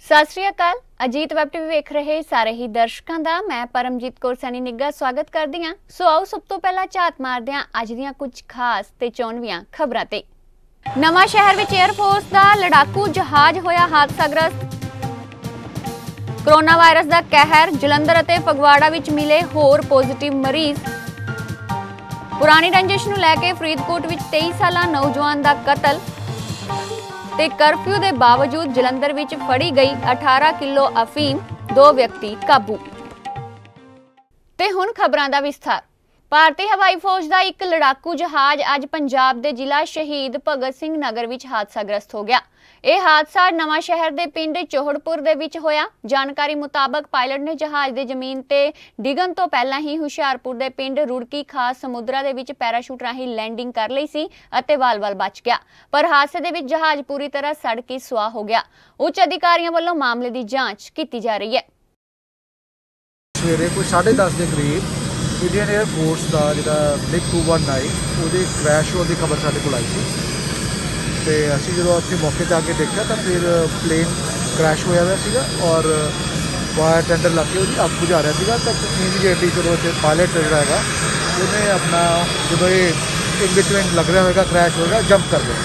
सत श्री अकाल। Ajit web TV वेख रहे सारे ही दर्शकों का मैं परमजीत कौर सैनी निग्गा स्वागत करदी हां। सो आओ सब तो पहला झात मारदे हां अज दीयां कुछ खास ते चौनवियां खबरां ते। नवां शहर विच एयरफोर्स दा लड़ाकू जहाज होया हादसाग्रस्त। कोरोना वायरस दा कहर, जलंधर अते फगवाड़ा विच मिले होर पॉजिटिव मरीज। पुरानी रंजिश नूं लैके फरीदकोट विच 23 साला नौजवान दा कतल ते करफ्यू के बावजूद जलंधर विच फड़ी गई 18 किलो अफीम, 2 व्यक्ति काबू। ते हुण खबरां दा विस्तार। भारतीय हवाई फौज का एक लड़ाकू जहाज अज पंजाब के जिला शहीद भगत सिंह नगर विच हादसाग्रस्त हो गया। यह हादसा नवां शहर के पिंड चोहड़पुर दे विच होया। जानकारी मुताबक पायलट ने जहाज के जमीन ते डिगन तो पहला ही हुशियारपुर के पिंड रुड़की खास समुद्रा दे विच पैराशूट राही लैंडिंग कर लई सी अते वाल-वाल बच गया, पर हादसे दे विच जहाज पूरी तरह सड़ के सुआह हो गया। उच्च अधिकारियों वालों मामले की जांच की जा रही है। सवेरे कोई 10:30 के करीब इंडियन एयरफोर्स का जो MiG 219 वो क्रैश होने की खबर साढ़े को आई थी। तो असी जो उत्थे मौके पर आके देखा तो फिर प्लेन क्रैश होया हुआ सीगा और फायर टेंडर लग के अग बुझा रहा सीगा। तो इमीडिएटली जो इतने पायलट जोड़ा है उन्हें अपना जो ये इन बिटवीन लग रहा होगा क्रैश होगा जंप कर गए।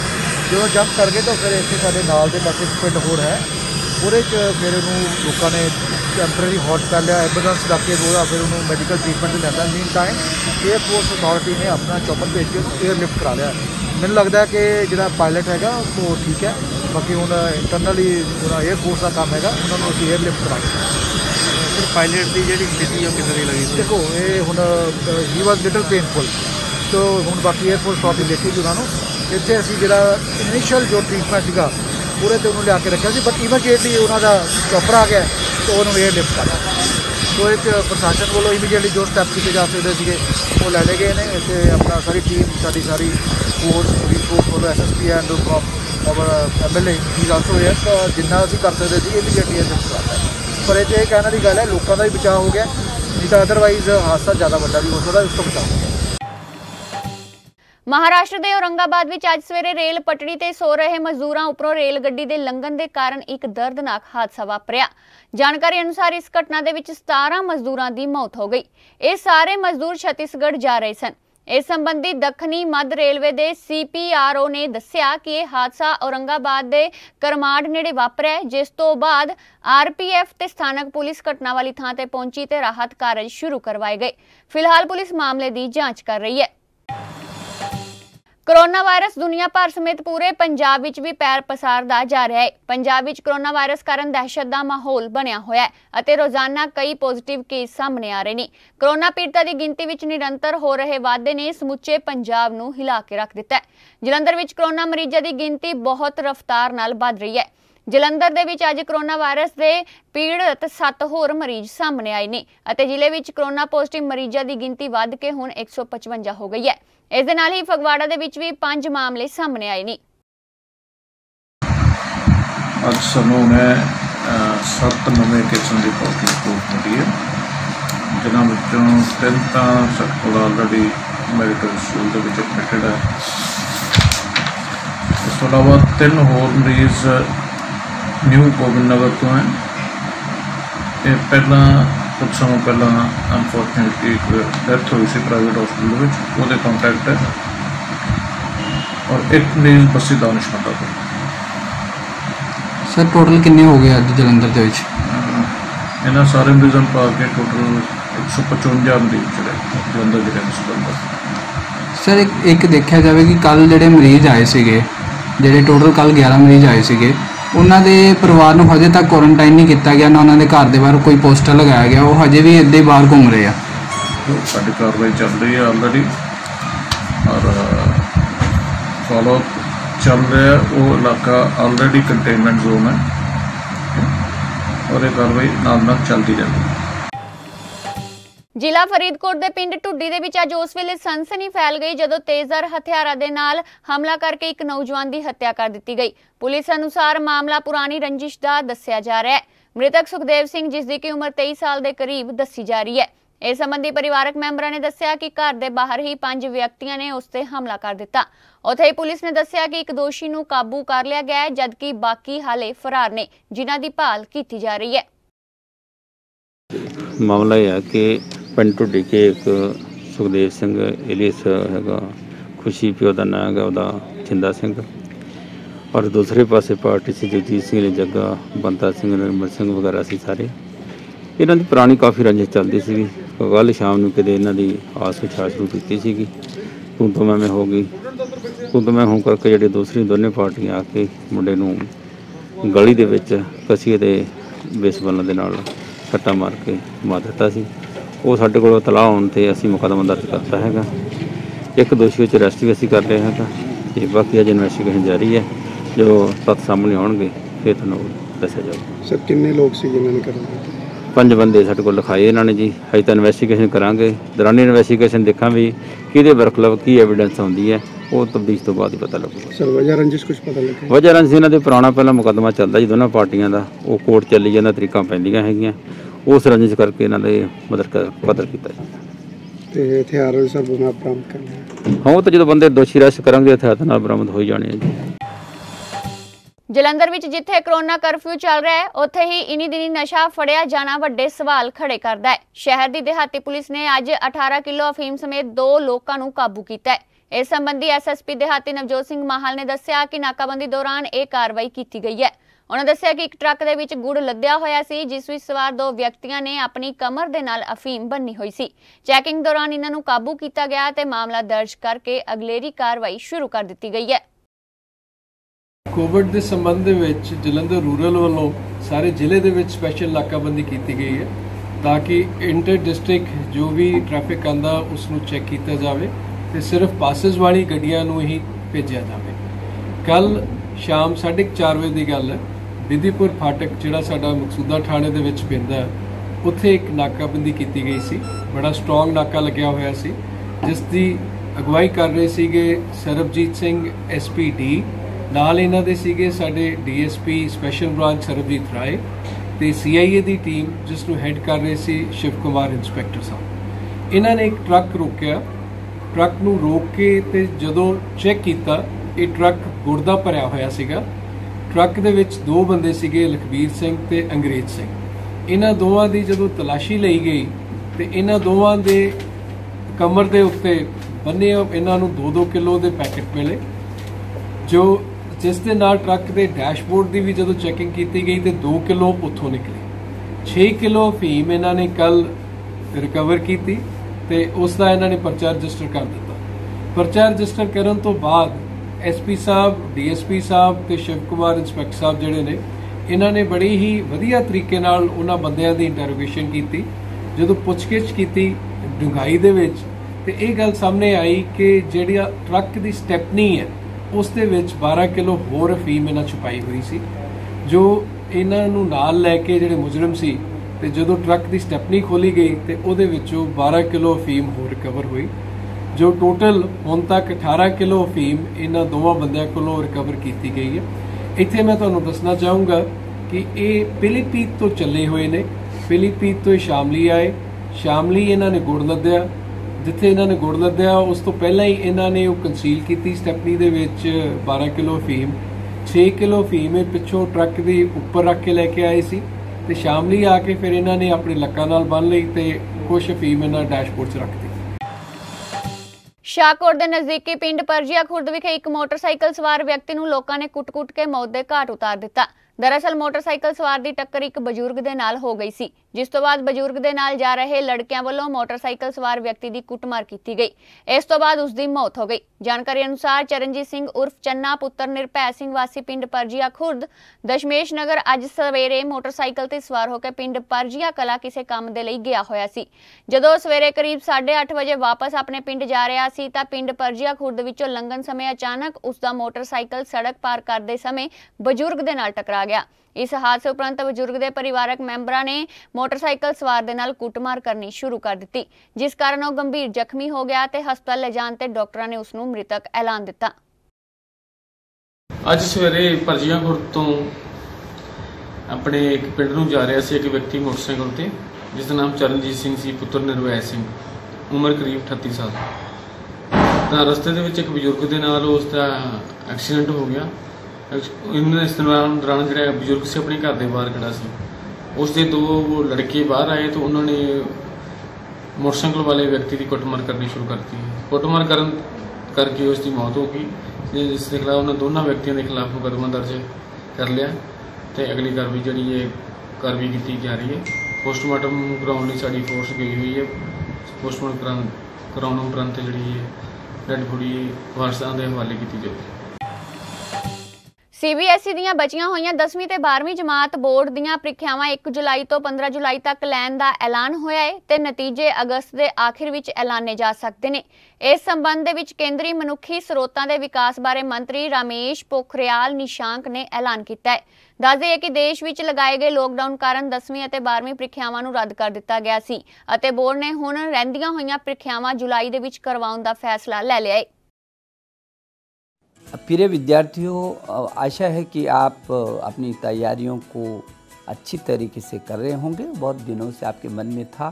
जो जंप कर गए तो फिर इतने साढ़े नाल के पास पिंड होर है वो फिर लोगों ने टैंपरेरी हॉट कर लिया, एम्बूलेंस रख के बोला, फिर उन्होंने मैडिकल ट्रीटमेंट लिया। मीन टाइम एयरफोर्स अथॉरिटी ने अपना चॉपर भेज के एयरलिफ्ट करा लिया। मैंने लगता है कि जो पायलट है वो ठीक है, बाकी हूँ इंटरनली एयरफोर्स का काम है उन्होंने एयरलिफ्ट करा लिया। फिर पायलट की जी स्थिति कितनी लगी देखो ये हूँ ही वॉज लिटल पेनफुल। तो हूँ बाकी एयरफोर्स अथॉरिटी देखी उन्होंने इतने असी जो इनिशियल जो ट्रीटमेंट सीगा पूरे तो उन्होंने लिया के रखा सी, बट इमीडिएटली उन्होंने चॉपर आ गया तो उन्होंने एयरलिफ्ट करा। तो एक प्रशासन वालों इमीडिएटली जो स्टैप किए जा सकते थे वो लैने गए हैं। इतने अपना सारी टीम सारी फोर्स पुलिस फोर्स वालों SSP एंड और MLA ही आल्सो है। तो जिन्ना अभी कर सकते थे इमीडिएटली एयरलिफ्ट करा। पर ये कहने की गल है लोगों का भी बचाव हो गया, नहीं तो अदरवाइज हादसा ज़्यादा बड़ा भी हो सकता है, उसको बचाव हो गया। महाराष्ट्र के औरंगाबाद विच अज सवेरे रेल पटड़ी ते सो रहे मजदूरां उपरों रेल गड्डी दे लंघण दे कारण एक दर्दनाक हादसा वापरिया। जानकारी अनुसार इस घटना दे विच 17 मजदूरां दी मौत हो गई। ये सारे मजदूर छत्तीसगढ़ जा रहे सन। इस संबंधी दक्षिणी मध्य रेलवे दे CPRO ने दस्सिया कि यह हादसा औरंगाबाद दे करमाड़ नेड़े वापरिया, जिस तो बाद RPF ते स्थानक पुलिस घटना वाली थां ते पहुंची ते राहत कार्य शुरू करवाए गए। फिलहाल पुलिस मामले की जांच कर रही है। कोरोना वायरस दुनिया भर समेत पूरे पंजाब विच भी पैर पसारदा जा रहा है। पंजाब विच कोरोना वायरस कारण दहशत का माहौल बनया होया है अते रोजाना कई पॉजिटिव केस सामने आ रहे हैं। कोरोना पीड़ितां की गिनती विच निरंतर हो रहे वाधे ने समुचे पंजाब नूं हिला के रख दिता है। जलंधर विच कोरोना मरीजों की गिनती बहुत रफ्तार नाल वध रही है। जलंधर दे विच अज कोरोना वायरस के पीड़ित 7 होर मरीज सामने आए ने अते जिले विच कोरोना पॉजिटिव मरीजों की गिनती वध के हुण 155 हो गई है। इस दे नाल ही फगवाड़ा दे विच भी 5 मामले सामने आए ने। अज सानूं ने 7 नवे किस्म की पॉजिटिव रिपोर्ट मिली है, जिन्हां विचों 3 तां साडे कोल ऑलरेडी मैडिकल स्कूल दे विच एडमिटेड है। इस तो इलावा 3 होर मरीज न्यू गोबिंद नगर तो हैं। ये पहला कुछ समय पहला अनफॉर्चुनेटली एक डेथ हुई सी प्राइवेट हॉस्पिटल में, वो कॉन्टैक्ट है। और एक मरीज बस्सी दानिशमंदा को। सर टोटल कितने हो गए अज जलंधर के? इन्होंने सारे मरीजों पा के टोटल 155 मरीज जोड़े जलंधर जिले में। सर एक देखा जाए कि कल जोड़े मरीज आए थे, जोड़े टोटल कल 11 मरीज आए थे, उन्होंने परिवार को हजे तक क्वारंटाइन नहीं किया गया, ना उन्होंने घर के बाहर कोई पोस्टर लगाया गया, वो हजे भी इदा ही बाहर घूम रहे हैं। साड़ी कार्रवाई चल रही है ऑलरेडी और फॉलो चल रहा है। वो इलाका ऑलरेडी कंटेनमेंट जोन है और ये कार्रवाई नाल चलती रहती है। जिला फरीदकोट के पिंड ढुड्डी दे विच अज उस वेले सनसनी फैल गई जदों तेज़धार हथियारां दे नाल हमला करके एक नौजवान की हत्या कर दी गई। पुलिस अनुसार मामला पुरानी रंजिश का दस्सिया जा रहा है। मृतक सुखदेव सिंह, जिसकी की उम्र 23 साल के करीब दसी जा रही है। इस संबंधी परिवारक मैंबरां ने दस्सिया कि घर दे बाहर ही 5 व्यक्तियों ने उस ते हमला कर दिता। उत्थे ही पुलिस ने दस्सिया कि एक दोषी नूं काबू कर लिया गया है, जबकि बाकी हाले फरार ने, जिन्हां दी भाल कीती जा रही है। मामला यह है कि पिंड ढुड्डी के एक सुखदेव सिंह एलियस हैगा खुशी पिओ का नाम है वह छिंदा सिंह, और दूसरे पासे पार्टी से जगजीत सिंह ने जग्गा बंता सिंह निर्मल सिंह वगैरह से सारे इन्हों की पुरानी काफ़ी रंजिश चलती सी। कल शाम को कितने इन्हों की आस विछा शुरू की सी, तू तो मैं हो गई, तू तो मैं हो करके जी दूसरी दोनों पार्टियां आके मुंडे नूं गली दे विच कसीए दे बेसबलों के नाल सट्टा मार के मार दिता सी। वो साडे कोल तलाह होने ते असीं मुकदमा दर्ज करता है। एक दोषी च अरेस्ट भी असीं कर लिया है ते बाकी अजे इन्वेस्टिगेशन जारी है। जो तत्थ सामने आउणगे फिर तुहानूं दस्सिया जाऊगा। सर कितने लोग सी जिन्होंने करवाया? 5 बंदे साडे कोल लिखाए इन्होंने जी। अजे तो इन्वेस्टिगेशन करांगे, दौरानी इन्वेस्टिगेशन देखा भी किहदे बरखलाफ की एविडेंस आउंदी है, वो तफ्तीश तो बाद ही पता लगेगा। सर वजह रंजिश कुछ पता लगे? वजह रंजिश इन्हां दे पुराना पहला मुकदमा चलदा जी दोनों पार्टियां दा, वो कोर्ट चली जांदा, तरीकां पैंदियां हैगियां, उस रंजिश करके इन्हां दे कतल कीता जी। ते हथियार सर बरामद करने? हाँ, तो जो बंदे दोषी अरेस्ट करांगे हथियार नाल बरामद हो जाने जी। जलंधर विच जिथे कोरोना कर्फ्यू चल रहा है, उत्थे ही इन्हीं दिनी नशा फड़िया जाना वड्डे सवाल खड़े करदा है। शहर दी देहाती पुलिस ने अज 18 किलो अफीम समेत 2 लोगों नूं काबू कीता है। इस संबंधी SSP देहाती नवजोत सिंह माहल ने दस्सिया कि नाकाबंदी दौरान यह कार्रवाई की गई है। उन्होंने दस्सिया कि एक ट्रक दे विच गुड़ लद्या होया सी, जिस विच सवार 2 व्यक्तियों ने अपनी कमर दे नाल अफीम बन्नी हुई सी। चैकिंग दौरान इन्हां नूं काबू किया गया ते मामला दर्ज करके अगलेरी कार्रवाई शुरू कर दी गई है। कोविड के संबंध में जलंधर रूरल वालों सारे जिले के स्पैशल नाकाबंदी की गई है, ताकि इंटर डिस्ट्रिक्ट जो भी ट्रैफिक आंदा उसनूं चैक किया जाए तो सिर्फ पासिस वाली गड्डियां नूं ही भेजा जाए। कल शाम 4:30 बजे की गल है, विधिपुर फाटक जिहड़ा साडा मकसूदा थाणे दे विच पैंदा उत्थे एक नाकाबंदी की गई सी। बड़ा स्ट्रॉन्ग नाका लग्या होया सी, जिसकी अगवाई कर रहे सीगे सरबजीत सिंह SPD, नाल इन्हां दे सीगे साडे DSP स्पैशल ब्रांच सरबजीत राय ते CIA दी टीम जिसनूं हैड कर रहे सी शिव कुमार इंस्पैक्टर साहब। इन्हां ने एक ट्रक रोकिया, ट्रक नूं रोक के ते जदों चैक कीता ये ट्रक गुड़ दा भरिया होया सीगा। ट्रक दे विच 2 बंदे सीगे, लखबीर सिंह ते अंग्रेज सिंह। इन्हां दोवां दी जदों तलाशी लई गई ते इन्हां दोवां दे कमर दे उत्ते बन्ने इन्हां नूं 2-2 किलो दे पैकेट मिले, जो जिस दे नाल ट्रक के डैशबोर्ड की भी जो चैकिंग की गई तो 2 किलो उत्थों निकले। 6 किलो अफीम इन्हों ने कल रिकवर की ते उसका इन्होंने परचा रजिस्टर कर दिता। परचा रजिस्टर करने तो बाद SP साहब, DSP साहब ते शिव कुमार इंस्पैक्टर साहब जिहड़े ने इन्होंने बड़ी ही वधिया तरीके नाल उन्हां बंदियां दी इंटरोगेशन की। जो पुछगिछ की डूंघाई दे विच ते इह गल सामने आई कि जिहड़ी ट्रक की स्टैपनी है उस दे विच 12 किलो होर अफीम इन्हां छुपाई हुई सी, जो इन्हां नूं नाल लैके जिहड़े मुजरम सी ते जदों ट्रक की स्टैपनी खोली गई तो उहदे विचों 12 किलो अफीम होर रिकवर हुई, जो टोटल हुण तक 18 किलो अफीम इन्हां दोवां बंदियां कोलों रिकवर की गई है। इत्थे मैं तुहानूं दसना चाहूँगा कि ये पिलीभीत तो चले हुए ने। पिलीभीत तो शामली आए, शामली इन्हां ने गुड़ लद्या, जिथे इन्होंने गुड़ लद्या उस तो पहला ही इन्होंने कंसील की स्टैपनी दे विच 12 किलो अफीम, 6 किलो अफीम पिछों ट्रक के उपर रख के लैके आए सी ते शामली आके फिर इन्होंने अपने लक्कां नाल बन लई ते कुछ अफीम इन्हां डैशबोर्ड च रख दी। शाहकोट के नजदीकी पिंड परजिया खुर्द विखे एक मोटरसाइकिल सवार व्यक्ति नूं लोकां ने कुट-कुट के मौत के घाट उतार दिता। दरअसल मोटरसाइकिल सवार की टक्कर एक बजुर्ग दे नाल हो गई सी, जिस तो बाद बजुर्ग दे नाल जा रहे लड़कियां वालों मोटरसाइकिल सवार व्यक्ति की कुटमार की गई। इस तो बाद उसकी मौत हो गई। जानकारी अनुसार चरणजीत सिंह उर्फ चन्ना पुत्र निर्भय सिंह वासी पिंड परजिया खुर्द दशमेश नगर अज सवेरे मोटरसाइकिल ते सवार होकर पिंड परजिया कला किसी काम दे लई गया होया सी। जदों सवेरे करीब 8:30 बजे वापस अपने पिंड जा रहा सी तां पिंड परजिया खुर्द विचों लंघन समय अचानक उसका मोटरसाइकिल सड़क पार करते समय बजुर्ग दे नाल टकरा गया। इस हादसे उपरंत बजुर्ग के परिवारक मैंबरां ने मोटरसाइकिल सवार दे नाल कुटमार करनी शुरू कर दी, जिस कारण वह गंभीर जख्मी हो गया ते हस्पताल ले जाण ते डॉक्टरां ने उसनूं मृतक ऐलान दिता। अज सवेरे परजिया खुर्द तो अपने एक पिंड नूं जा रहा सी एक व्यक्ति मोटरसाइकिल ते ਜਿਸ ਦਾ ਨਾਮ ਚਰਨਜੀਤ ਸਿੰਘ ਸੀ, ਪੁੱਤਰ ਨਿਰਵੈ ਸਿੰਘ, ਉਮਰ ਕਰੀਬ 38 ਸਾਲ। ਤਾਂ ਰਸਤੇ ਦੇ ਵਿੱਚ ਇੱਕ ਬਜ਼ੁਰਗ ਦੇ ਨਾਲ ਉਸ ਦਾ ਐਕਸੀਡੈਂਟ ਹੋ ਗਿਆ। ਇਸ ਦੌਰਾਨ ਜਿਹੜਾ ਬਜ਼ੁਰਗ ਸੀ ਆਪਣੇ ਘਰ ਦੇ ਬਾਹਰ ਖੜਾ ਸੀ। ਉਸ ਦੇ ਦੋ ਲੜਕੇ ਬਾਹਰ ਆਏ ਤਾਂ ਉਹਨਾਂ ਨੇ मोटरसाइकिल वाले व्यक्ति की कुटमार करनी शुरू करती है। कुटमार करके उसकी मौत हो गई, जिसके खिलाफ उन्होंने दोनों व्यक्तियों के खिलाफ मुकदमा दर्ज कर लिया तो अगली कार्रवाई जी कार्रवाई की जा रही है। पोस्टमार्टम कराने साड़ी फोर्स गई हुई है। पोस्टमार्टम कराने उपरंत जी डेड बॉडी वारसां के हवाले की जाएगी। सीबीएसई ਦੀਆਂ ਬਚੀਆਂ ਹੋਈਆਂ 10ਵੀਂ ਤੇ 12ਵੀਂ ਜਮਾਤ ਬੋਰਡ ਦੀਆਂ ਪ੍ਰੀਖਿਆਵਾਂ 1 ਜੁਲਾਈ ਤੋਂ 15 ਜੁਲਾਈ ਤੱਕ ਲੈਣ ਦਾ ਐਲਾਨ ਹੋਇਆ ਹੈ ਤੇ ਨਤੀਜੇ ਅਗਸਤ ਦੇ ਆਖਿਰ ਵਿੱਚ ਐਲਾਨੇ ਜਾ ਸਕਦੇ ਨੇ। ਇਸ ਸੰਬੰਧ ਦੇ ਵਿੱਚ ਕੇਂਦਰੀ ਮਨੁੱਖੀ ਸਰੋਤਾਂ ਦੇ ਵਿਕਾਸ ਬਾਰੇ ਮੰਤਰੀ ਰਮੇਸ਼ ਪੋਖਰਿਆਲ ਨਿਸ਼ਾਂਕ ਨੇ ਐਲਾਨ ਕੀਤਾ ਹੈ। ਦੱਸਦੇ ਹੈ ਕਿ ਦੇਸ਼ ਵਿੱਚ ਲਗਾਏ ਗਏ ਲੋਕਡਾਊਨ ਕਾਰਨ 10ਵੀਂ ਅਤੇ 12ਵੀਂ ਪ੍ਰੀਖਿਆਵਾਂ ਨੂੰ ਰੱਦ ਕਰ ਦਿੱਤਾ ਗਿਆ ਸੀ ਅਤੇ ਬੋਰਡ ਨੇ ਹੁਣ ਰਹਿੰਦੀਆਂ ਹੋਈਆਂ ਪ੍ਰੀਖਿਆਵਾਂ ਜੁਲਾਈ ਦੇ ਵਿੱਚ ਕਰਵਾਉਣ ਦਾ ਫੈਸਲਾ ਲੈ ਲਿਆ ਹੈ। प्रिय विद्यार्थियों, आशा है कि आप अपनी तैयारियों को अच्छी तरीके से कर रहे होंगे। बहुत दिनों से आपके मन में था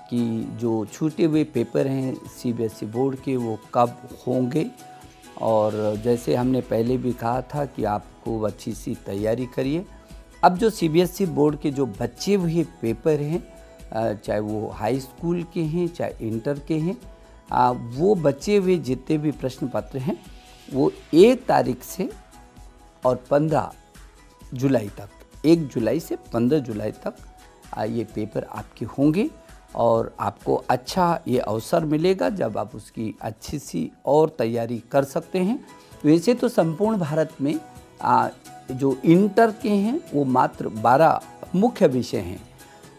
कि जो छूटे हुए पेपर हैं सीबीएसई बोर्ड के वो कब होंगे, और जैसे हमने पहले भी कहा था कि आपको अच्छी सी तैयारी करिए। अब जो सीबीएसई बोर्ड के जो बचे हुए पेपर हैं, चाहे वो हाई स्कूल के हैं चाहे इंटर के हैं, वो बचे हुए जितने भी प्रश्न पत्र हैं वो 1 तारीख से और 15 जुलाई तक, 1 जुलाई से 15 जुलाई तक ये पेपर आपके होंगे और आपको अच्छा ये अवसर मिलेगा जब आप उसकी अच्छी सी और तैयारी कर सकते हैं। वैसे तो संपूर्ण भारत में जो इंटर के हैं वो मात्र 12 मुख्य विषय हैं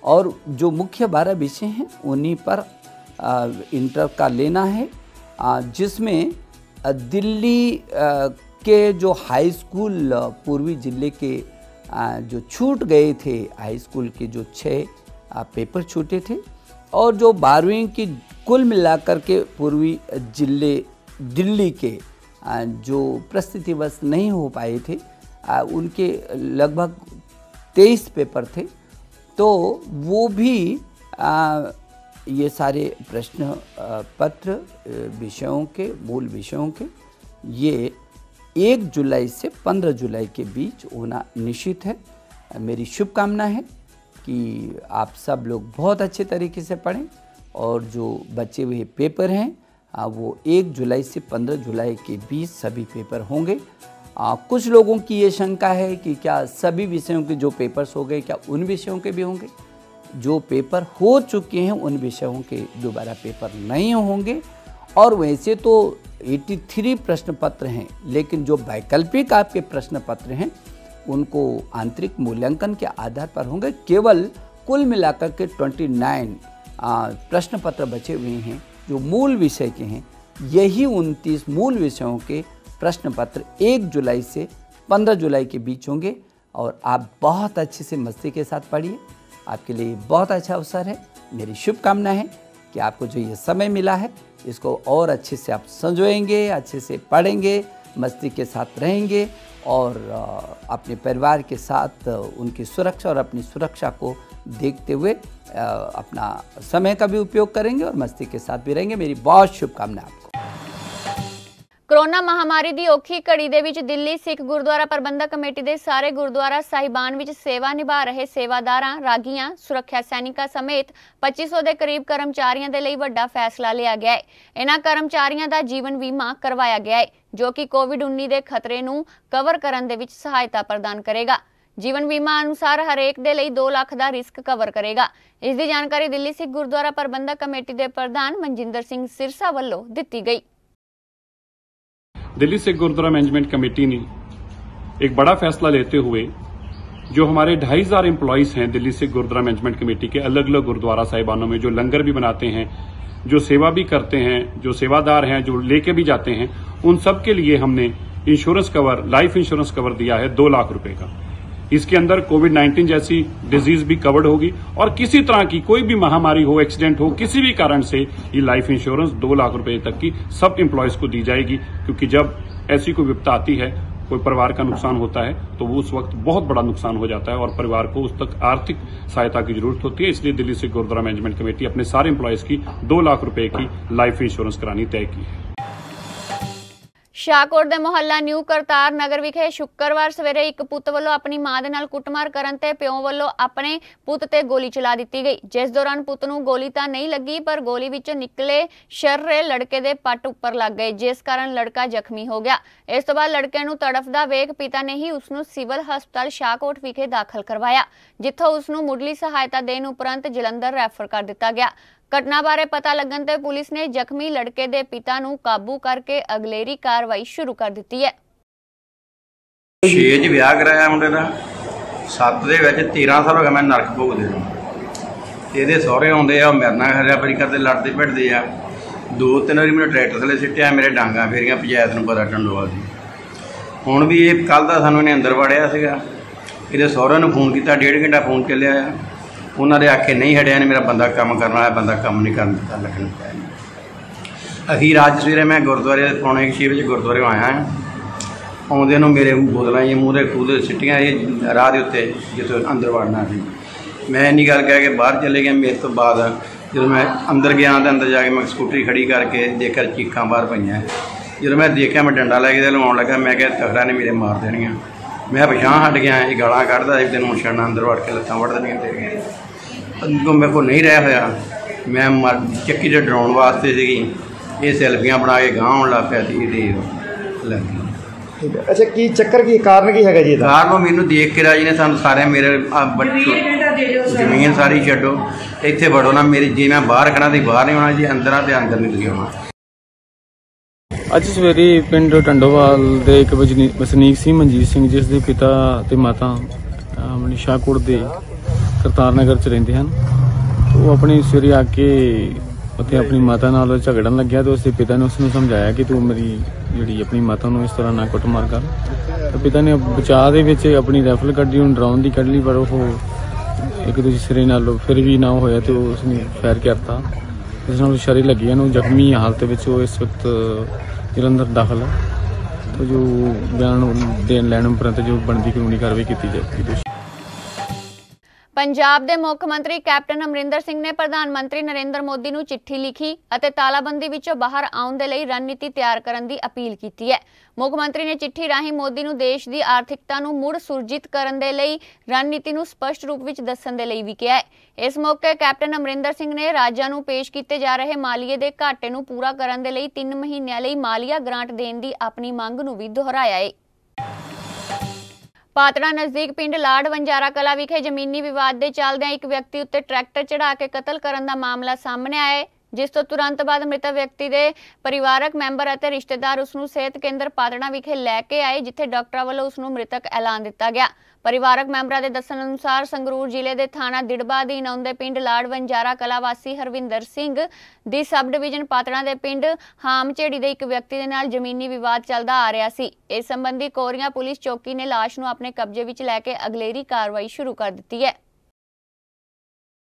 और जो मुख्य 12 विषय हैं उन्हीं पर इंटर का लेना है, जिसमें दिल्ली के जो हाई स्कूल पूर्वी जिले के जो छूट गए थे, हाई स्कूल के जो 6 पेपर छूटे थे, और जो 12वीं की कुल मिलाकर के पूर्वी जिले दिल्ली के जो परिस्थितिवश नहीं हो पाए थे, उनके लगभग 23 पेपर थे। तो वो भी ये सारे प्रश्न पत्र विषयों के, मूल विषयों के, ये 1 जुलाई से 15 जुलाई के बीच होना निश्चित है। मेरी शुभकामना है कि आप सब लोग बहुत अच्छे तरीके से पढ़ें और जो बचे हुए पेपर हैं वो 1 जुलाई से 15 जुलाई के बीच सभी पेपर होंगे। कुछ लोगों की ये शंका है कि क्या सभी विषयों के जो पेपर्स हो गए क्या उन विषयों के भी होंगे। जो पेपर हो चुके हैं उन विषयों के दोबारा पेपर नहीं होंगे। और वैसे तो 83 प्रश्न पत्र हैं, लेकिन जो वैकल्पिक आपके प्रश्न पत्र हैं उनको आंतरिक मूल्यांकन के आधार पर होंगे। केवल कुल मिलाकर के 29 प्रश्न पत्र बचे हुए हैं जो मूल विषय के हैं। यही 29 मूल विषयों के प्रश्न पत्र 1 जुलाई से 15 जुलाई के बीच होंगे और आप बहुत अच्छे से मस्ती के साथ पढ़िए। आपके लिए बहुत अच्छा अवसर है। मेरी शुभकामना है कि आपको जो ये समय मिला है इसको और अच्छे से आप संजोएंगे, अच्छे से पढ़ेंगे, मस्ती के साथ रहेंगे और अपने परिवार के साथ उनकी सुरक्षा और अपनी सुरक्षा को देखते हुए अपना समय का भी उपयोग करेंगे और मस्ती के साथ भी रहेंगे। मेरी बहुत शुभकामनाएं आपको। कोरोना महामारी ਦੀ ਔਖੀ ਘੜੀ ਦੇ ਵਿੱਚ ਦਿੱਲੀ ਸਿੱਖ ਗੁਰਦੁਆਰਾ ਪ੍ਰਬੰਧਕ ਕਮੇਟੀ ਦੇ ਸਾਰੇ ਗੁਰਦੁਆਰਾ ਸਾਹਿਬਾਨ ਵਿੱਚ ਸੇਵਾ ਨਿਭਾ ਰਹੇ ਸੇਵਾਦਾਰਾਂ, ਰਾਗੀਆਂ, ਸੁਰੱਖਿਆ ਸੈਨਿਕਾਂ ਸਮੇਤ 2500 ਦੇ ਕਰੀਬ ਕਰਮਚਾਰੀਆਂ ਦੇ ਲਈ ਵੱਡਾ ਫੈਸਲਾ ਲਿਆ ਗਿਆ ਹੈ। ਇਹਨਾਂ ਕਰਮਚਾਰੀਆਂ ਦਾ ਜੀਵਨ ਬੀਮਾ ਕਰਵਾਇਆ ਗਿਆ ਹੈ ਜੋ ਕਿ ਕੋਵਿਡ-19 ਦੇ ਖਤਰੇ ਨੂੰ ਕਵਰ ਕਰਨ ਦੇ ਵਿੱਚ ਸਹਾਇਤਾ ਪ੍ਰਦਾਨ ਕਰੇਗਾ। ਜੀਵਨ ਬੀਮਾ ਅਨੁਸਾਰ ਹਰੇਕ ਦੇ ਲਈ 2 ਲੱਖ ਦਾ ਰਿਸਕ ਕਵਰ ਕਰੇਗਾ। ਇਸ ਦੀ ਜਾਣਕਾਰੀ ਦਿੱਲੀ ਸਿੱਖ ਗੁਰਦੁਆਰਾ ਪ੍ਰਬੰਧਕ ਕਮੇਟੀ ਦੇ ਪ੍ਰਧਾਨ ਮਨਜਿੰਦਰ ਸਿੰਘ ਸਿਰਸਾ ਵੱਲੋਂ ਦਿੱਤੀ ਗਈ। दिल्ली सिख गुरुद्वारा मैनेजमेंट कमेटी ने एक बड़ा फैसला लेते हुए जो हमारे 2500 एम्प्लॉइज हैं दिल्ली सिख गुरुद्वारा मैनेजमेंट कमेटी के अलग अलग गुरुद्वारा साहिबानों में, जो लंगर भी बनाते हैं, जो सेवा भी करते हैं, जो सेवादार हैं, जो लेके भी जाते हैं, उन सब के लिए हमने insurance cover, life insurance cover दिया है 2 लाख रुपए का। इसके अंदर कोविड-19 जैसी डिजीज भी कवर्ड होगी और किसी तरह की कोई भी महामारी हो, एक्सीडेंट हो, किसी भी कारण से ये लाइफ इंश्योरेंस 2 लाख रुपए तक की सब एम्प्लॉयज को दी जाएगी। क्योंकि जब ऐसी कोई विपदा आती है कोई परिवार का नुकसान होता है तो वो उस वक्त बहुत बड़ा नुकसान हो जाता है और परिवार को उस तक आर्थिक सहायता की जरूरत होती है। इसलिए दिल्ली सिख गुरुद्वारा मैनेजमेंट कमेटी अपने सारे एम्प्लॉयज की 2 लाख रुपए की लाइफ इंश्योरेंस करानी तय की है। ਸ਼ਾਹਕੋਟ ਦੇ ਮੁਹੱਲਾ ਨਿਊ ਕਰਤਾਰ ਨਗਰ ਵਿਖੇ ਸ਼ੁੱਕਰਵਾਰ ਸਵੇਰੇ ਇੱਕ ਪੁੱਤ ਵੱਲੋਂ ਆਪਣੀ ਮਾਂ ਦੇ ਨਾਲ ਕੁੱਟਮਾਰ ਕਰਨ ਤੇ ਪਿਓ ਵੱਲੋਂ ਆਪਣੇ ਪੁੱਤ ਤੇ ਗੋਲੀ ਚਲਾ ਦਿੱਤੀ ਗਈ, ਜਿਸ ਦੌਰਾਨ ਪੁੱਤ ਨੂੰ ਗੋਲੀ ਤਾਂ ਨਹੀਂ ਲੱਗੀ ਪਰ ਗੋਲੀ ਵਿੱਚੋਂ ਨਿਕਲੇ ਸ਼ਰਰੇ ਲੜਕੇ ਦੇ ਪੱਟ ਉੱਪਰ ਲੱਗ ਗਏ, ਜਿਸ ਕਾਰਨ ਲੜਕਾ ਜ਼ਖਮੀ ਹੋ ਗਿਆ। ਇਸ ਤੋਂ ਬਾਅਦ ਲੜਕੇ ਨੂੰ ਤੜਫਦਾ ਵੇਖ ਪਿਤਾ ਨੇ ਹੀ ਉਸ ਨੂੰ ਸਿਵਲ ਹਸਪਤਾਲ ਸ਼ਾਹਕੋਟ ਵਿਖੇ ਦਾਖਲ ਕਰਵਾਇਆ, ਜਿੱਥੋਂ ਉਸ ਨੂੰ ਮੁੱਢਲੀ ਸਹਾਇਤਾ ਦੇਣ ਉਪਰੰਤ ਜਲੰਧਰ ਰੈਫਰ ਕਰ ਦਿੱਤਾ ਗਿਆ। घटना बारे पता लगन ते पुलिस ने जख्मी लड़के दे पिता नूं काबू करके अगलेरी कार्रवाई शुरू कर दी है। 6 ਵਿਆਹ ਕਰਾਇਆ ਮੁੰਡੇ ਦਾ, 7 ਦੇ ਵਿੱਚ 13 ਸਾਲ ਹੋ ਗਏ ਮੈਂ ਨਰਕ ਭੋਗਦੇ ਨੂੰ। ਇਹਦੇ ਸਹੁਰੇ ਆਉਂਦੇ ਆ, ਉਹ ਮੇਰੇ ਨਾਲ ਹਰਿਆ ਪਰੀ ਕਰਦੇ ਲੜਦੇ ਭਿੜਦੇ ਆ। 2-3 ਵਾਰੀ ਮੈਨੂੰ ਟਰੈਕਟਰ ਥੱਲੇ ਸਿੱਟਿਆ, ਮੇਰੇ ਡਾਂਗਾਂ ਫੇਰੀਆਂ, ਪੰਚਾਇਤ ਨੂੰ ਪਤਾ ਟੰਡੋਆ ਦੀ। ਹੁਣ ਵੀ ਇਹ ਕੱਲ੍ਹ ਦਾ ਸਾਨੂੰ ਇਹਨੇ ਅੰਦਰ ਵੜਿਆ ਸੀਗਾ। ਇਹਦੇ ਸਹੁਰਿਆਂ ਨੂੰ ਫੋਨ ਕੀਤਾ, 1.5 ਘੰਟਾ ਫੋਨ ਚੱਲਿਆ ਆ। उन्होंने आखे नहीं हटिया ने मेरा बंदा काम करना है, बंदा काम नहीं करना दिता लगन पाया। अखीर अज सवेरे मैं गुरुद्वारे 5:45 बजे गुरुद्वारे आया हाँ। आउंदे नूं मेरे बोतलां ये मूँह के खूह सिट्टियां राह के उत्ते जितों अंदर वड़ना सी। मैं इन्नी गल कह के बाहर चले गया। मेरे तो बाद जो मैं अंदर गया तो अंदर जाके मैं स्कूटरी खड़ी करके देखा चीखां बाहर पईयां। जो मैं देखा मैं डंडा लैके लवाउण लगा, मैं क्या तखड़ा ने मेरे मार देनियां। मैं पिछां हट गया, ये गालां कढ़दा एक दिन छड़ना अंदर वड़ के लत्तां वड़ देनियां तेरियां। अगों मेरे को नहीं रह होया, मैं मर चक्की से डराउण वास्ते सी ये सैल्फियां बना के गांह आउण लग पिया लग गई। अच्छा की चक्कर की कारण की है जी? कारण मैनू देख के राजी ने सानू सारे मेरे जमीन सारी छड्डो, इत्थे वड़ो ना मेरी, जे मैं बाहर खड़ा तो बाहर नहीं होना, जी अंदर आ तो अंदर नहीं तुसीं आउणा। ਅੱਜ ਸਵੇਰੇ ਪਿੰਡ ਟੰਡੋਵਾਲ ਦੇ ਇੱਕ ਵਸਨੀਕ ਸੀ ਮਨਜੀਤ ਸਿੰਘ, ਜਿਸ ਦੇ ਪਿਤਾ ਤੇ ਮਾਤਾ ਆਪਣੀ ਸ਼ਾਹਕੋਟ ਦੇ ਕਰਤਾਰ ਨਗਰ 'ਚ ਰਹਿੰਦੇ ਹਨ। ਉਹ ਆਪਣੀ ਸਵੇਰੇ ਆ ਕੇ ਉੱਥੇ ਆਪਣੀ ਮਾਤਾ ਨਾਲ ਝਗੜਨ ਲੱਗਿਆ ਤੇ ਉਸਦੇ ਪਿਤਾ ਨੇ ਉਸਨੂੰ ਸਮਝਾਇਆ ਕਿ ਤੂੰ ਮੇਰੀ ਜਿਹੜੀ ਆਪਣੀ ਮਾਤਾ ਨੂੰ ਇਸ ਤਰ੍ਹਾਂ ਨਾ ਕੁੱਟਮਾਰ ਕਰ। ਤਾਂ ਪਿਤਾ ਨੇ ਬਚਾਅ ਦੇ ਵਿੱਚ ਆਪਣੀ ਰਾਈਫਲ ਕੱਢੀ, ਉਹਨੂੰ ਡਰਾਉਣ ਦੀ ਕੱਢ ਲਈ, ਪਰ ਉਹ ਇੱਕ ਦੂਜੇ ਸਿਰੇ ਨਾਲ ਫਿਰ ਵੀ ਨਾ ਹੋਇਆ ਤੇ ਉਸਨੇ ਫਾਇਰ ਕਰਤਾ, ਜਿਸ ਨਾਲ ਸ਼ਰੀ ਲੱਗੀ। ਉਹਨੂੰ ਜ਼ਖਮੀ ਹਾਲਤ ਵਿੱਚ ਉਹ ਇਸ ਵਕਤ ਜਲੰਧਰ ਦਾਖਲ ਹੈ। तो जो बयान देन लैण उपरंत जो बनती कानूनी कार्रवाई की जाएगी। पंजाब ਦੇ ਮੁੱਖ ਮੰਤਰੀ ਕੈਪਟਨ ਅਮਰਿੰਦਰ ਸਿੰਘ ਨੇ ਪ੍ਰਧਾਨ ਮੰਤਰੀ ਨਰਿੰਦਰ ਮੋਦੀ ਨੂੰ ਚਿੱਠੀ ਲਿਖੀ ਅਤੇ ਤਾਲਾਬੰਦੀ ਵਿੱਚੋਂ ਬਾਹਰ ਆਉਣ ਦੇ ਲਈ ਰਣਨੀਤੀ ਤਿਆਰ ਕਰਨ ਦੀ ਅਪੀਲ ਕੀਤੀ ਹੈ। ਮੁੱਖ ਮੰਤਰੀ ਨੇ ਚਿੱਠੀ ਰਾਹੀਂ ਮੋਦੀ ਨੂੰ ਦੇਸ਼ ਦੀ ਆਰਥਿਕਤਾ ਨੂੰ ਮੁੜ ਸੁਰਜੀਤ ਕਰਨ ਦੇ ਲਈ ਰਣਨੀਤੀ ਨੂੰ ਸਪਸ਼ਟ ਰੂਪ ਵਿੱਚ ਦੱਸਣ ਦੇ ਲਈ ਵੀ ਕਿਹਾ ਹੈ। ਇਸ ਮੌਕੇ ਕੈਪਟਨ ਅਮਰਿੰਦਰ ਸਿੰਘ ਨੇ ਰਾਜਾਂ ਨੂੰ ਪੇਸ਼ ਕੀਤੇ ਜਾ ਰਹੇ ਮਾਲੀਏ ਦੇ ਘਾਟੇ ਨੂੰ ਪੂਰਾ ਕਰਨ ਦੇ ਲਈ 3 ਮਹੀਨਿਆਂ ਲਈ ਮਾਲੀਆ ਗ੍ਰਾਂਟ ਦੇਣ ਦੀ ਆਪਣੀ ਮੰਗ ਨੂੰ ਵੀ ਦੁਹਰਾਇਆ ਹੈ। पात्रा नजदीक पिंड लाड़ वंजारा कला विखे जमीनी विवाद के चलदे एक व्यक्ति उत्ते ट्रैक्टर चढ़ा के कतल करने का मामला सामने आया है, जिस तो तुरंत बाद मृतक व्यक्ति के परिवारक मैंबर और रिश्तेदार उसनूं सेहत केंद्र पात्रा विखे लैके आए, जिथे डॉक्टर वालों उसनूं मृतक ऐलान दिता गया। परिवारक मैंबरां दे दस्सण अनुसार संगरूर जिले के थाना दिड़बा अधीन आउंदे पिंड लाड़ वंजारा कला वासी हरविंदर सिंह दी सब डिवीजन पात्रा के पिंड हामझेड़ी के एक व्यक्ति के नाल जमीनी विवाद चलदा आ रहा सी। इस संबंधी कोरिया पुलिस चौकी ने लाश नूं अपने कब्जे विच लैके अगलेरी कार्रवाई शुरू कर दी है।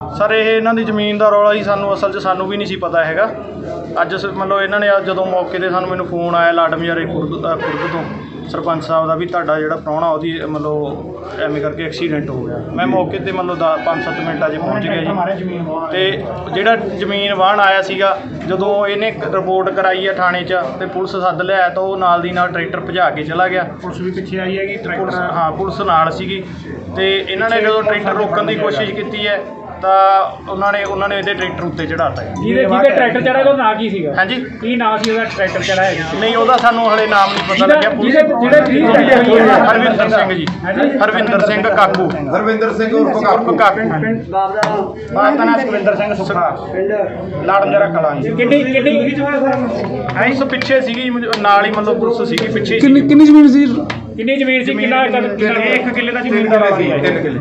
सर ਇਹ ਇਹਨਾਂ ਦੀ ਜ਼ਮੀਨ ਦਾ ਰੌਲਾ ਹੀ ਸਾਨੂੰ ਅਸਲ 'ਚ ਸਾਨੂੰ ਵੀ ਨਹੀਂ ਸੀ ਪਤਾ ਹੈਗਾ। ਅੱਜ ਮਤਲਬ ਇਹਨਾਂ ਨੇ ਜਦੋਂ ਮੌਕੇ 'ਤੇ ਸਾਨੂੰ ਮੈਨੂੰ ਫੋਨ ਆਇਆ ਲਾੜ ਵੰਜਾਰੇ ਖੁਰਦ ਤੋਂ ਸਰਪੰਚ ਸਾਹਿਬ ਦਾ ਵੀ ਤੁਹਾਡਾ ਜਿਹੜਾ ਪ੍ਰਾਹੁਣਾ ਉਹਦੀ ਮਤਲਬ ਐਵੇਂ ਕਰਕੇ ਐਕਸੀਡੈਂਟ ਹੋ ਗਿਆ। ਮੈਂ ਮੌਕੇ 'ਤੇ ਮਤਲਬ 5-7 ਮਿੰਟਾਂ 'ਚ ਪਹੁੰਚ ਗਿਆ ਜੀ। ਅਤੇ ਜਿਹੜਾ ਜ਼ਮੀਨ ਵਾਹਣ ਆਇਆ ਸੀਗਾ, ਜਦੋਂ ਇਹਨੇ ਰਿਪੋਰਟ ਕਰਾਈ ਹੈ ਥਾਣੇ 'ਚ ਅਤੇ ਪੁਲਿਸ ਸੱਦ ਲਿਆ ਤਾਂ ਉਹ ਨਾਲ ਦੀ ਨਾਲ ਟਰੈਕਟਰ ਭਜਾ ਕੇ ਚਲਾ ਗਿਆ। ਪੁਲਿਸ ਵੀ ਪਿੱਛੇ ਆਈ ਹੈਗੀ, ਪੁਲਿਸ ਹਾਂ ਪੁਲਿਸ ਨਾਲ ਸੀਗੀ। ਅਤੇ ਇਹਨਾਂ ਨੇ ਜਦੋਂ ਟਰੈਕਟਰ ਰੋਕਣ ਦੀ ਕੋਸ਼ਿਸ਼ ਕੀਤੀ ਹੈ ਤਾਂ ਉਹਨਾਂ ਨੇ ਇਹਦੇ ਟਰੈਕਟਰ ਉੱਤੇ ਚੜਾਤਾ। ਜਿਹਦੇ ਟਰੈਕਟਰ ਚੜਾਇਆ ਉਹਦਾ ਨਾਂ ਕੀ ਸੀਗਾ? ਹਾਂਜੀ ਕੀ ਨਾਂ ਸੀ ਉਹਦਾ ਟਰੈਕਟਰ ਚੜਾਇਆ? ਨਹੀਂ ਉਹਦਾ ਸਾਨੂੰ ਹਲੇ ਨਾਮ ਨਹੀਂ ਪਤਾ ਲੱਗਿਆ। ਹਰਵਿੰਦਰ ਸਿੰਘ ਜੀ, ਹਰਵਿੰਦਰ ਸਿੰਘ ਕਾਕੂ, ਹਰਵਿੰਦਰ ਸਿੰਘ ਉਰਫ ਕਾਕੂ। ਬਾਪ ਦਾ ਨਾਮ ਸੁਖਵਿੰਦਰ ਸਿੰਘ ਸੁਖਾ, ਲਾੜਨਜਰਾ ਕਲਾਂ ਜੀ। ਕਿੰਨੀ ਐਸ ਪਿੱਛੇ ਸੀਗੀ ਨਾਲ ਹੀ ਮਤਲਬ ਪੁਲਿਸ ਸੀਗੀ ਪਿੱਛੇ। ਕਿੰਨੀ ਜ਼ਮੀਨ ਸੀ? ਕਿੰਨੀ ਜ਼ਮੀਨ ਸੀ? ਕਿੰਨਾ 1 ਕਿੱਲੇ ਦਾ ਜ਼ਮੀਨ ਦਾ ਰੌਲਾ ਹੈ? 3 ਕਿੱਲੇ।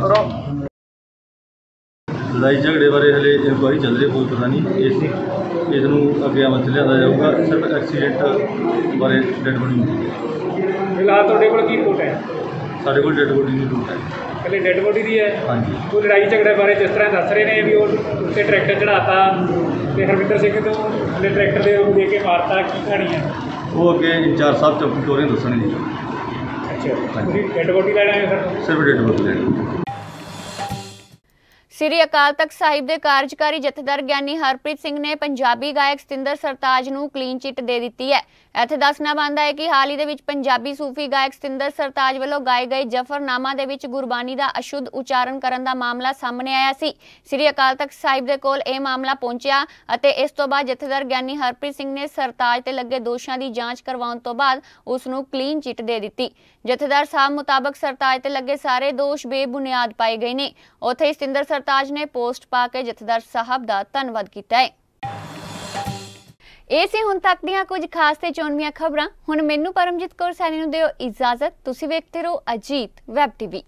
लड़ाई झगड़े बारे हले इंक्वायरी चल रही है, कोई पता नहीं इस अगे अमल च लिया जाऊगा। सिर्फ एक्सीडेंट बारे डेड बॉडी मिली है। फिलहाल ਤੁਹਾਡੇ ਕੋਲ ਕੀ ਰਿਪੋर्ट है? ਸਾਡੇ ਕੋਲ डेड बॉडी ਦੀ ਰਿਪੋर्ट है। ਕੱਲੇ डेड बॉडी ਦੀ है? ਹਾਂਜੀ। ਕੋਈ ਲੜਾਈ ਝਗੜੇ ਬਾਰੇ ਜਿਸ ਤਰ੍ਹਾਂ ਦੱਸ ਰਹੇ ਨੇ ਵੀ ਉਹ ਉੱਤੇ ਟਰੈਕਟਰ ਚੜਾਤਾ ਤੇ ਹਰਵਿੰਦਰ ਸਿੰਘ ਤੋਂ ਟਰੈਕਟਰ ਦੇ ਦੇ ਕੇ ਮਾਰਤਾ, ਕੀ ਕਹਾਣੀ ਹੈ? ਉਹ ਅੱਗੇ ਇੰਚਾਰਜ ਸਾਹਿਬ ਚੌਕੀ ਕੋਰੇ ਦੱਸਣਗੇ। ਅੱਛਾ ਤੁਸੀਂ ਡੈਡ ਬੋਡੀ ਲੈਣ ਆਏ ਹੋ ਸਰ? ਸਿਰਫ ਡੈਡ ਬੋਡੀ ਲੈਣੀ। ਸ੍ਰੀ ਅਕਾਲ ਤਖਤ ਸਾਹਿਬ ਦੇ ਕਾਰਜਕਾਰੀ ਜਥੇਦਾਰ ਗਿਆਨੀ ਹਰਪ੍ਰੀਤ ਸਿੰਘ ਨੇ ਪੰਜਾਬੀ ਗਾਇਕ ਸਤਿੰਦਰ ਸਰਤਾਜ ਨੂੰ ਕਲੀਨ ਚਿੱਟ ਦੇ ਦਿੱਤੀ ਹੈ। ਇੱਥੇ ਦੱਸਣਾ ਬਣਦਾ ਹੈ ਕਿ ਹਾਲ ਹੀ ਦੇ ਵਿੱਚ ਪੰਜਾਬੀ ਸੂਫੀ ਗਾਇਕ ਸਤਿੰਦਰ ਸਰਤਾਜ ਵੱਲੋਂ ਗਾਏ ਗਏ ਜਫਰਨਾਮਾ ਦੇ ਵਿੱਚ ਗੁਰਬਾਣੀ ਦਾ ਅਸ਼ੁੱਧ ਉਚਾਰਨ ਕਰਨ ਦਾ ਮਾਮਲਾ ਸਾਹਮਣੇ ਆਇਆ ਸੀ। ਸ੍ਰੀ ਅਕਾਲ ਤਖਤ ਸਾਹਿਬ ਦੇ ਕੋਲ ਇਹ ਮਾਮਲਾ ਪਹੁੰਚਿਆ ਅਤੇ ਇਸ ਤੋਂ ਬਾਅਦ ਜਥੇਦਾਰ ਗਿਆਨੀ ਹਰਪ੍ਰੀਤ ਸਿੰਘ ਨੇ ਸਰਤਾਜ ਤੇ ਲੱਗੇ ਦੋਸ਼ਾਂ ਦੀ ਜਾਂਚ ਕਰਵਾਉਣ ਤੋਂ ਬਾਅਦ ਉਸ ਨੂੰ ਕਲੀਨ ਚਿੱਟ ਦੇ ਦਿੱਤੀ। ਜਥੇਦਾਰ ਸਾਹਿਬ ਮੁਤਾਬਕ ਸਰਤਾਜ ਤੇ ਲੱਗੇ ਸਾਰੇ ਦੋਸ਼ ਬੇਬੁਨਿਆਦ ਪਾਏ ਗਏ ਨੇ। ਉੱਥੇ ਸਤਿੰਦਰ ਸਰਤਾਜ ਨੇ ਪੋਸਟ ਪਾ ਕੇ ਜਥੇਦਾਰ ਸਾਹਿਬ ਦਾ ਧੰਨਵਾਦ ਕੀਤਾ ਹੈ। ਇਹ ਸੀ ਹੁਣ ਤੱਕ ਦੀਆਂ ਕੁਝ ਖਾਸ ਤੇ ਚੋਣਵੀਆਂ ਖਬਰਾਂ। ਹੁਣ ਮੈਨੂੰ ਪਰਮਜੀਤ ਕੌਰ ਸੈਣੀ ਨੂੰ ਦਿਓ ਇਜਾਜ਼ਤ। ਤੁਸੀਂ ਵੇਖਦੇ ਰਹੋ ਅਜੀਤ ਵੈਬ ਟੀਵੀ।